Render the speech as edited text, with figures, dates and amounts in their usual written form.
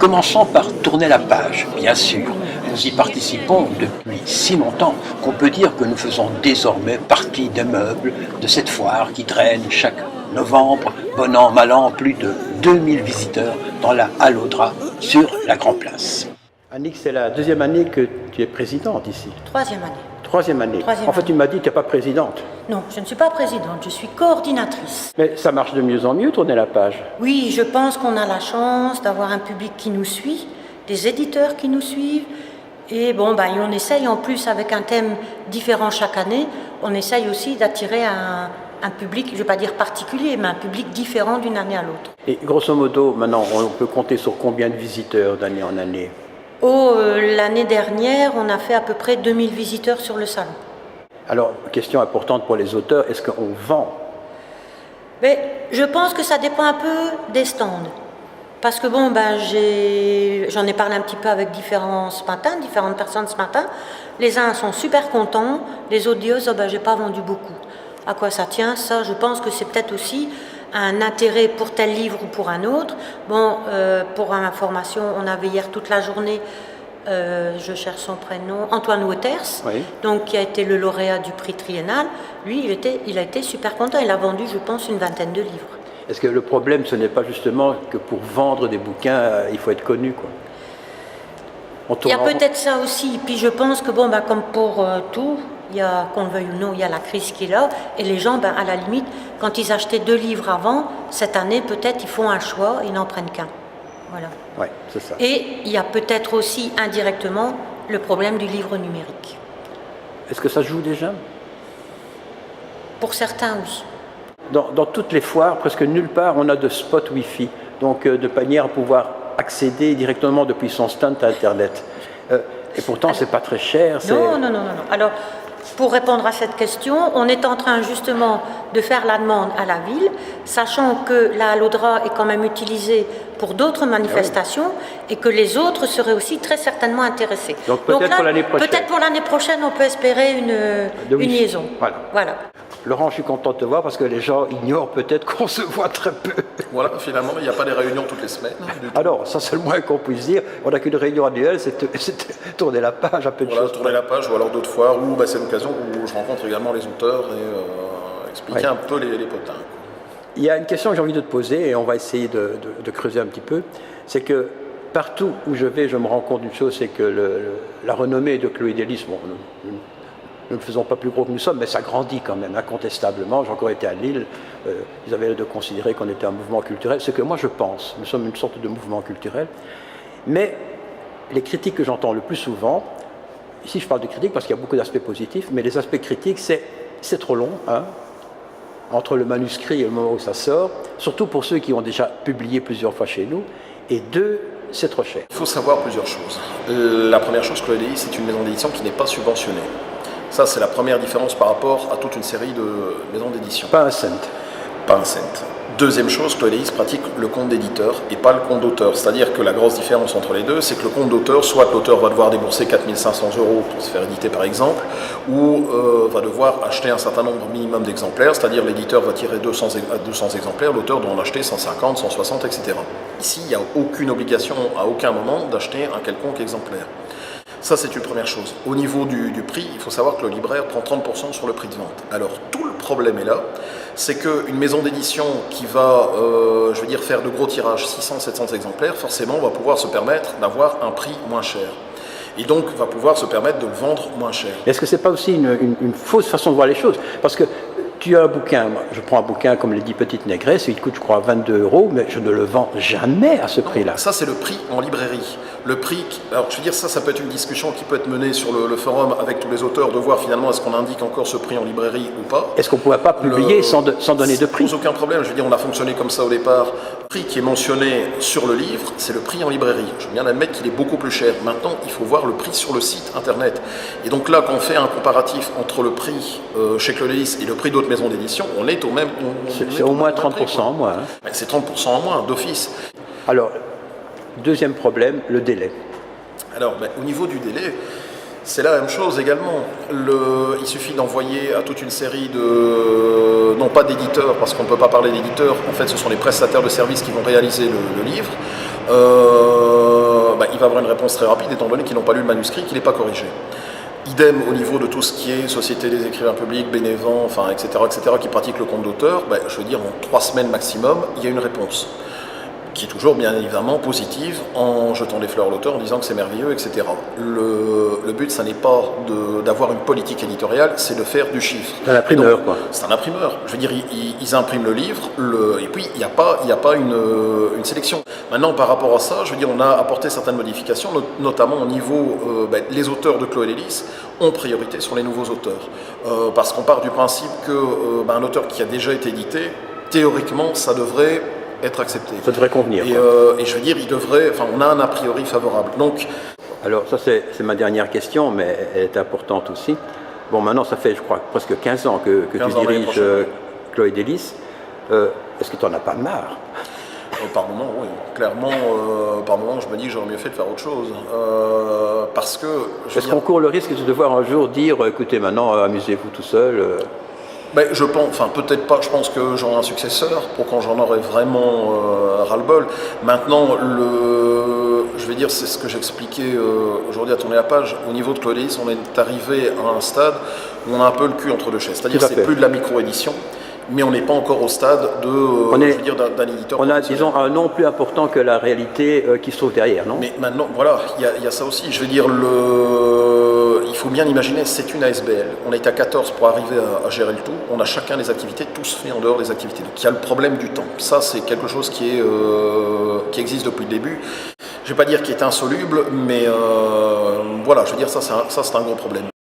Commençons par tourner la page, bien sûr. Nous y participons depuis si longtemps qu'on peut dire que nous faisons désormais partie des meubles de cette foire qui draine chaque novembre, bon an, mal an, plus de 2000 visiteurs dans la Halle Audra sur la Grand Place. Annick, c'est la deuxième année que tu es présidente ici. Troisième année. Troisième année. Troisième en fait, tu m'as dit que tu n'es pas présidente. Non, je ne suis pas présidente, je suis coordinatrice. Mais ça marche de mieux en mieux, tourner la page. Oui, je pense qu'on a la chance d'avoir un public qui nous suit, des éditeurs qui nous suivent. Et bon, on essaye en plus avec un thème différent chaque année, on essaye aussi d'attirer un public, je ne vais pas dire particulier, mais un public différent d'une année à l'autre. Et grosso modo, maintenant, on peut compter sur combien de visiteurs d'année en année? L'année dernière, on a fait à peu près 2000 visiteurs sur le salon. Alors, question importante pour les auteurs, est-ce qu'on vend? Mais je pense que ça dépend un peu des stands. Parce que j'en ai parlé un petit peu avec différentes personnes ce matin. Les uns sont super contents, les autres disent j'ai pas vendu beaucoup. À quoi ça tient? Ça, je pense que c'est peut-être aussi un intérêt pour tel livre ou pour un autre. Pour information, on avait hier toute la journée, je cherche son prénom, Antoine Waters, oui. Donc, qui a été le lauréat du prix triennal. Lui, il a été super content. Il a vendu, je pense, une vingtaine de livres. Est-ce que le problème, ce n'est pas justement que pour vendre des bouquins, il faut être connu, quoi? Il y a peut-être ça aussi. Puis je pense que, comme pour tout, il y a, qu'on le veuille ou non, il y a la crise qui est là. Et les gens, à la limite, quand ils achetaient 2 livres avant, cette année, peut-être, ils font un choix, ils n'en prennent qu'un. Voilà. Oui, c'est ça. Et il y a peut-être aussi, indirectement, le problème du livre numérique. Est-ce que ça joue déjà? Pour certains, oui. Dans toutes les foires, presque nulle part, on a de spot Wi-Fi, donc de manière à pouvoir accéder directement depuis son stand à Internet. Et pourtant, c'est pas très cher. Non. Alors, pour répondre à cette question, on est en train justement de faire la demande à la ville, sachant que la Halle Audra est quand même utilisée pour d'autres manifestations et que les autres seraient aussi très certainement intéressés. Donc peut-être pour l'année prochaine. Peut-être pour l'année prochaine, on peut espérer une liaison. Voilà. Laurent, je suis content de te voir parce que les gens ignorent peut-être qu'on se voit très peu. Voilà, finalement, il n'y a pas des réunions toutes les semaines. Alors, ça c'est le moins qu'on puisse dire. On n'a qu'une réunion annuelle, c'est tourner la page, un peu de choses. Tourner la page, ou alors d'autres fois où c'est l'occasion où je rencontre également les auteurs et expliquer un peu les potins. Il y a une question que j'ai envie de te poser et on va essayer de creuser un petit peu. C'est que partout où je vais, je me rends compte d'une chose, c'est que la renommée de Chloé Delis, nous ne faisons pas plus gros que nous sommes, mais ça grandit quand même, incontestablement. J'ai encore été à Lille, ils avaient l'air de considérer qu'on était un mouvement culturel. C'est que moi je pense, nous sommes une sorte de mouvement culturel. Mais les critiques que j'entends le plus souvent, ici je parle de critiques parce qu'il y a beaucoup d'aspects positifs, mais les aspects critiques, c'est trop long, entre le manuscrit et le moment où ça sort, surtout pour ceux qui ont déjà publié plusieurs fois chez nous, et 2, c'est trop cher. Il faut savoir plusieurs choses. La première chose, Chloé Delis, c'est une maison d'édition qui n'est pas subventionnée. Ça, c'est la première différence par rapport à toute une série de maisons d'édition. Pas un cent. Pas un cent. Deuxième chose, Chloé Delis pratique le compte d'éditeur et pas le compte d'auteur. C'est-à-dire que la grosse différence entre les deux, c'est que le compte d'auteur, soit l'auteur va devoir débourser 4 500 € pour se faire éditer par exemple, ou va devoir acheter un certain nombre minimum d'exemplaires, c'est-à-dire l'éditeur va tirer 200 exemplaires, l'auteur doit en acheter 150, 160, etc. Ici, il n'y a aucune obligation à aucun moment d'acheter un quelconque exemplaire. Ça, c'est une première chose. Au niveau du prix, il faut savoir que le libraire prend 30% sur le prix de vente. Alors, tout le problème est là, c'est qu'une maison d'édition qui va, faire de gros tirages, 600, 700 exemplaires, forcément, va pouvoir se permettre d'avoir un prix moins cher. Et donc, va pouvoir se permettre de le vendre moins cher. Est-ce que ce n'est pas aussi une fausse façon de voir les choses? Parce que tu as un bouquin, moi, je prends un bouquin comme les 10 petites négresses, il coûte, je crois, 22 €, mais je ne le vends jamais à ce prix-là. Ça, c'est le prix en librairie. Le prix, alors je veux dire, ça peut être une discussion qui peut être menée sur le forum avec tous les auteurs, de voir finalement est-ce qu'on indique encore ce prix en librairie ou pas. Est-ce qu'on ne pourrait pas publier sans donner de prix? Ça pose aucun problème, je veux dire, on a fonctionné comme ça au départ. Le prix qui est mentionné sur le livre, c'est le prix en librairie. Je veux bien admettre qu'il est beaucoup plus cher. Maintenant, il faut voir le prix sur le site internet. Et donc là, quand on fait un comparatif entre le prix chez Chloé Delis et le prix d'autres maisons d'édition, on est au même... C'est au moins 30% en moins. C'est 30% en moins, d'office. Alors, deuxième problème, le délai. Alors, au niveau du délai, c'est la même chose également. Il suffit d'envoyer à toute une série de... non pas d'éditeurs, parce qu'on ne peut pas parler d'éditeurs, en fait ce sont les prestataires de services qui vont réaliser le livre. va avoir une réponse très rapide, étant donné qu'ils n'ont pas lu le manuscrit, qu'il n'est pas corrigé. Idem au niveau de tout ce qui est Société des écrivains publics, Bénévent, enfin, etc., qui pratiquent le compte d'auteur, ben, je veux dire, en 3 semaines maximum, il y a une réponse, qui est toujours bien évidemment positive, en jetant des fleurs à l'auteur, en disant que c'est merveilleux, etc. Le but, ça n'est pas d'avoir une politique éditoriale, c'est de faire du chiffre. C'est un imprimeur, quoi. C'est un imprimeur. Je veux dire, ils impriment le livre, et puis il n'y a pas une sélection. Maintenant, par rapport à ça, je veux dire, on a apporté certaines modifications, notamment au niveau, les auteurs de Chloé Lélis ont priorité sur les nouveaux auteurs. Parce qu'on part du principe qu'un auteur qui a déjà été édité, théoriquement, ça devrait être accepté. Ça devrait convenir. Et je veux dire, on a un a priori favorable. Donc, alors ça c'est ma dernière question, mais elle est importante aussi. Bon, maintenant ça fait, je crois, presque 15 ans que tu diriges Chloé Lélis. Est-ce que tu n'en as pas marre? Par moment, oui. Clairement, par moment, je me dis que j'aurais mieux fait de faire autre chose. Parce que... Est-ce qu'on court le risque de devoir un jour dire, écoutez, maintenant, amusez-vous tout seul Ben, je pense, enfin peut-être pas, je pense que j'aurai un successeur pour quand j'en aurai vraiment ras-le-bol. Maintenant, je vais dire, c'est ce que j'expliquais aujourd'hui à tourner la page, au niveau de Chloé Lélis, on est arrivé à un stade où on a un peu le cul entre deux chaises. C'est-à-dire que c'est plus de la micro-édition, mais on n'est pas encore au stade d'un éditeur. On a, disons, un nom plus important que la réalité qui se trouve derrière, non? Mais maintenant, voilà, il y a ça aussi. Je veux dire, il faut bien imaginer, c'est une ASBL. On est à 14 pour arriver à gérer le tout. On a chacun des activités, tous faits en dehors des activités. Donc il y a le problème du temps. Ça, c'est quelque chose qui existe depuis le début. Je ne vais pas dire qu'il est insoluble, mais voilà, je veux dire, ça c'est un gros problème.